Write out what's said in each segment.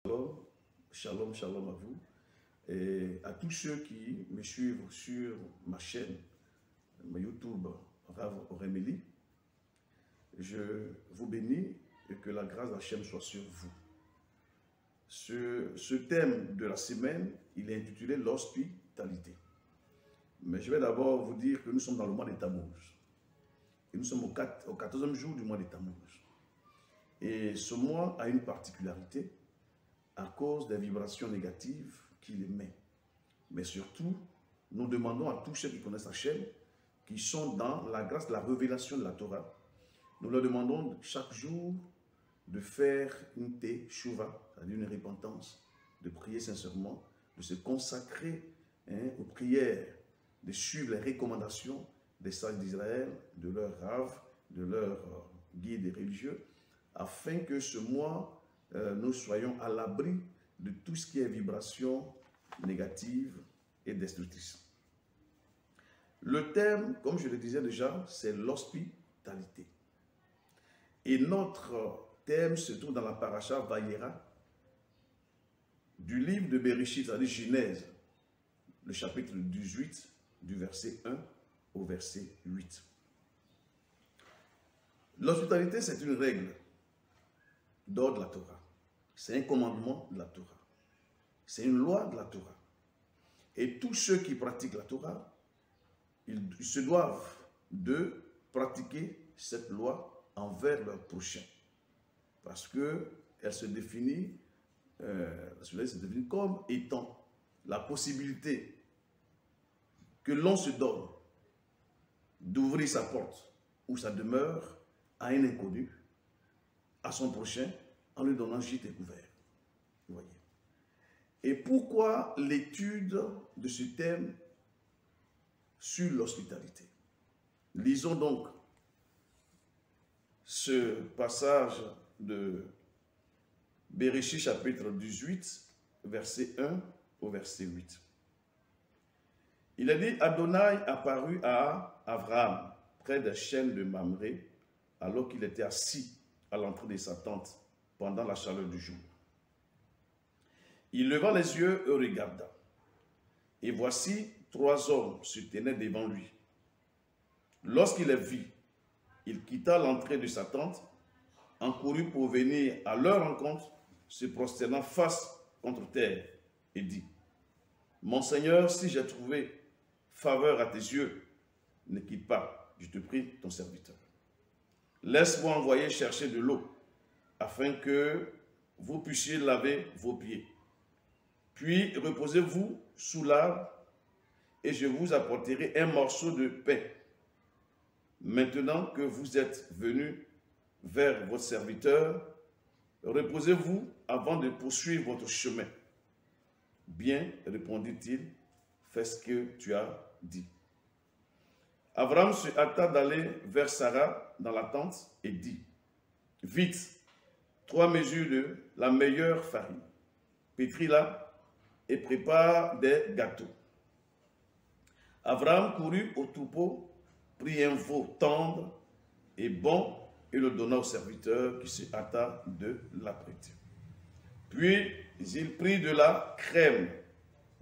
Shalom, shalom, shalom à vous et à tous ceux qui me suivent sur ma chaîne, ma YouTube, Rav Oremeli. Je vous bénis et que la grâce d'Hachem soit sur vous. Ce thème de la semaine, il est intitulé l'hospitalité. Mais je vais d'abord vous dire que nous sommes dans le mois de Tammuz. Et nous sommes au 14e jour du mois de Tammuz. Et ce mois a une particularité à cause des vibrations négatives qu'il émet. Mais surtout, nous demandons à tous ceux qui connaissent Hachem, qui sont dans la grâce de la révélation de la Torah, nous leur demandons chaque jour de faire une teshuva, c'est-à-dire une repentance, de prier sincèrement, de se consacrer aux prières, de suivre les recommandations des sages d'Israël, de leurs raves, de leurs guides religieux, afin que ce mois, nous soyons à l'abri de tout ce qui est vibration négative et destructrice. Le thème, comme je le disais déjà, c'est l'hospitalité. Et notre thème se trouve dans la paracha Vayera du livre de Bereshit, c'est-à-dire Genèse, le chapitre 18, du verset 1 au verset 8. L'hospitalité, c'est une règle d'ordre de la Torah. C'est un commandement de la Torah. C'est une loi de la Torah. Et tous ceux qui pratiquent la Torah, ils se doivent de pratiquer cette loi envers leur prochain. Parce qu'elle se définit, comme étant la possibilité que l'on se donne d'ouvrir sa porte ou sa demeure à un inconnu, à son prochain, en lui donnant gîte et couvert. Vous voyez. Et pourquoi l'étude de ce thème sur l'hospitalité? Lisons donc ce passage de Bereshit chapitre 18, verset 1 au verset 8. Il a dit, Adonai apparut à Abraham près des chênes de Mamré, alors qu'il était assis à l'entrée de sa tente pendant la chaleur du jour. Il leva les yeux et regarda. Et voici, 3 hommes se tenaient devant lui. Lorsqu'il les vit, il quitta l'entrée de sa tente, encourut pour venir à leur rencontre, se prosternant face contre terre, et dit, Mon Seigneur, si j'ai trouvé faveur à tes yeux, ne quitte pas, je te prie, ton serviteur. Laisse-moi envoyer chercher de l'eau, afin que vous puissiez laver vos pieds. Puis reposez-vous sous l'arbre, et je vous apporterai un morceau de pain. Maintenant que vous êtes venus vers votre serviteur, reposez-vous avant de poursuivre votre chemin. Bien, répondit-il, fais ce que tu as dit. Abraham se hâta d'aller vers Sarah dans la tente et dit, vite, 3 mesures de la meilleure farine, pétris-la et prépare des gâteaux. Abraham courut au troupeau, prit un veau tendre et bon et le donna au serviteur qui se hâta de l'apprêter. Puis il prit de la crème,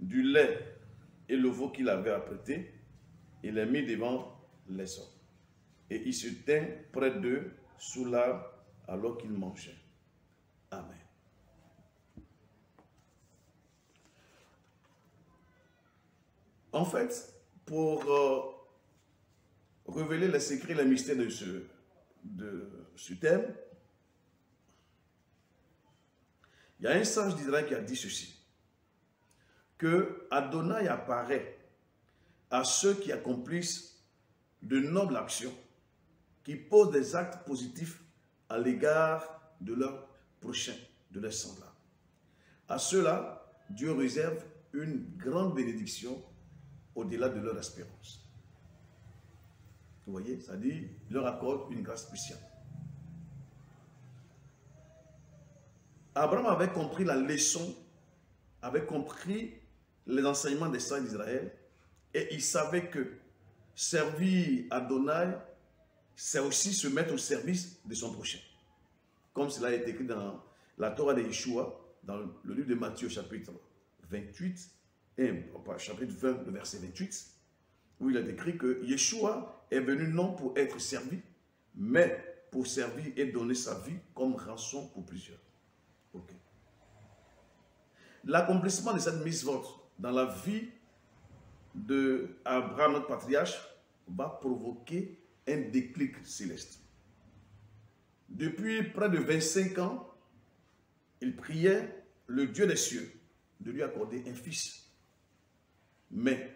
du lait et le veau qu'il avait apprêté et les mit devant les hommes. Et il se tint près d'eux sous l'arbre alors qu'ils mangeaient. Amen. En fait, pour révéler les secrets, les mystères de ce thème, il y a un sage d'Israël qui a dit ceci, que Adonai apparaît à ceux qui accomplissent de nobles actions, qui posent des actes positifs à l'égard de leurs prochains, de leurs semblables. À ceux-là, Dieu réserve une grande bénédiction au-delà de leur espérance. Vous voyez, c'est-à-dire, il leur accorde une grâce spéciale. Abraham avait compris la leçon, avait compris les enseignements des saints d'Israël, et il savait que servir Adonai, c'est aussi se mettre au service de son prochain. Comme cela est écrit dans la Torah de Yeshua, dans le livre de Matthieu, chapitre 28, chapitre 20, le verset 28, où il a décrit que Yeshua est venu non pour être servi, mais pour servir et donner sa vie comme rançon pour plusieurs. Ok. L'accomplissement de cette mitzvot dans la vie d'Abraham, notre patriarche, va provoquer un déclic céleste. Depuis près de 25 ans, il priait le Dieu des cieux de lui accorder un fils. Mais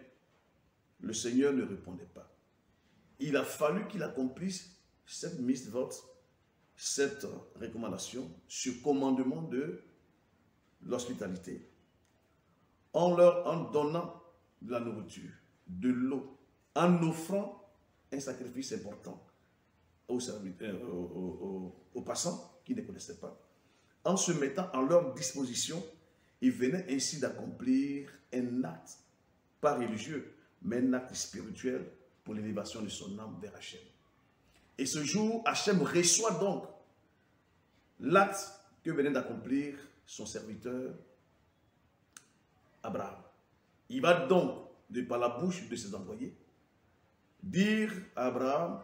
le Seigneur ne répondait pas. Il a fallu qu'il accomplisse cette mitzvot, cette recommandation, ce commandement de l'hospitalité, en donnant de la nourriture, de l'eau, en offrant un sacrifice important aux passants qui ne connaissaient pas, en se mettant en leur disposition. Il venait ainsi d'accomplir un acte, pas religieux, mais un acte spirituel pour l'élévation de son âme vers Hachem. Et ce jour, Hachem reçoit donc l'acte que venait d'accomplir son serviteur Abraham. Il va donc, de par la bouche de ses envoyés, dire à Abraham,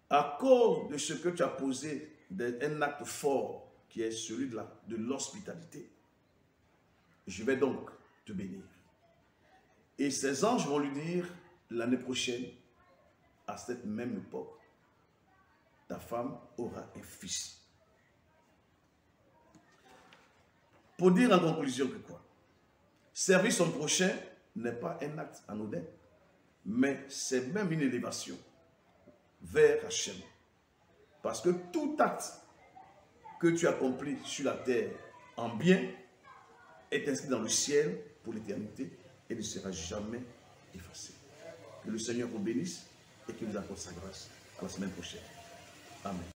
à cause de ce que tu as posé, un acte fort qui est celui de l'hospitalité, je vais donc te bénir. Et ses anges vont lui dire, l'année prochaine, à cette même époque, ta femme aura un fils. Pour dire en conclusion que quoi? Servir son prochain n'est pas un acte anodin, mais c'est même une élévation vers Hachem. Parce que tout acte que tu accomplis sur la terre en bien est inscrit dans le ciel pour l'éternité et ne sera jamais effacé. Que le Seigneur vous bénisse et qu'il vous accorde sa grâce. À la semaine prochaine. Amen.